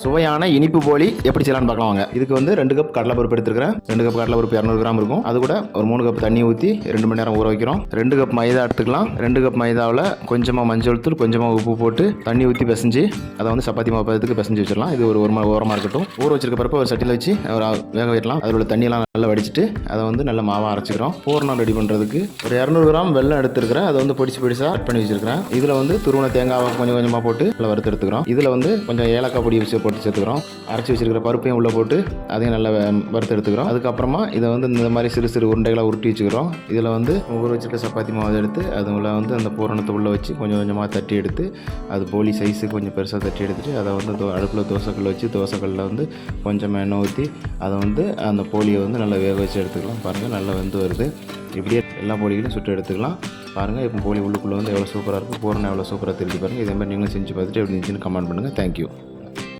சுவையான இனிப்பு போலி எப்படி செய்யலாம்னு பார்க்கலாம் வாங்க. இதுக்கு வந்து 2 கப் கடலைப்பருப்பு எடுத்துக்கிறேன். 2 கப் கடலைப்பருப்பு 200 கிராம் இருக்கும். அது கூட ஒரு 3 கப் தண்ணி ஊற்றி 2 மணி நேரம் ஊற வைக்கிறோம். 2 கப் மைதா எடுத்துக்கலாம். 2 கப் மைதாவில் கொஞ்சமாக மஞ்சள் தூள், கொஞ்சமாக உப்பு போட்டு தண்ணி ஊற்றி பிசைஞ்சு அதை வந்து சப்பாத்தி மாவு பதத்துக்கு பிசைஞ்சு வச்சிடலாம். இது ஒரு ஓரமாக இருக்கட்டும். ஊற வச்சிருக்க பருப்பை ஒரு சட்டியில் வச்சு வேக வைக்கலாம். அதில் உள்ள தண்ணியெல்லாம் நல்லா வடிச்சிட்டு அதை வந்து நல்ல மாவாக அரைச்சிக்கிறோம். பூரணம் ரெடி பண்ணுறதுக்கு ஒரு 200 கிராம் வெல்லம் எடுத்துருக்கிறேன். அதை வந்து பொடிசாக கட் பண்ணி வச்சிருக்கிறேன். இதில் வந்து துருவன தேங்காவை கொஞ்சம் கொஞ்சமாக போட்டு நல்லா வறுத்து எடுத்துக்கிறோம். இதில் வந்து கொஞ்சம் ஏலக்காய் பொடி வச்சு போட்டு சேர்த்துக்கிறோம். அரைச்சி வச்சிருக்கிற பருப்பையும் உள்ளே போட்டு அதையும் நல்லா வறுத்து எடுத்துக்கிறோம். அதுக்கப்புறமா இதை வந்து இந்த மாதிரி சிறு சிறு உருண்டைகளாக உருட்டி வச்சுக்கிறோம். இதில் வந்து ஊற வச்சுருக்க சப்பாத்தி மாவு எடுத்து அது உள்ள வந்து அந்த பூரணத்தை உள்ளே வச்சு கொஞ்சம் கொஞ்சமாக தட்டி எடுத்து அது போலி சைஸுக்கு கொஞ்சம் பெருசாக தட்டி எடுத்துட்டு அதை வந்து அடுப்பில் தோசைக்கல் வச்சு தோசைக்கல்லில் வந்து கொஞ்சம் எண்ணெய் ஊற்றி அதை வந்து அந்த போலியை வந்து நல்லா வேக வச்சு எடுத்துக்கலாம். பாருங்கள் நல்லா வெந்து வருது. இப்படியே எல்லா போலிகளையும் சுட்டு எடுத்துக்கலாம். பாருங்கள் இப்போ போலி உள்ளுக்குள்ளே வந்து எவ்வளோ சூப்பராக இருக்குது, பூரணம் எவ்வளோ சூப்பராக தெரிஞ்சு பாருங்கள். இதே மாதிரி நீங்களும் செஞ்சு பார்த்துட்டு எப்படி இருந்துச்சுன்னு கமெண்ட் பண்ணுங்கள். தேங்க்யூ.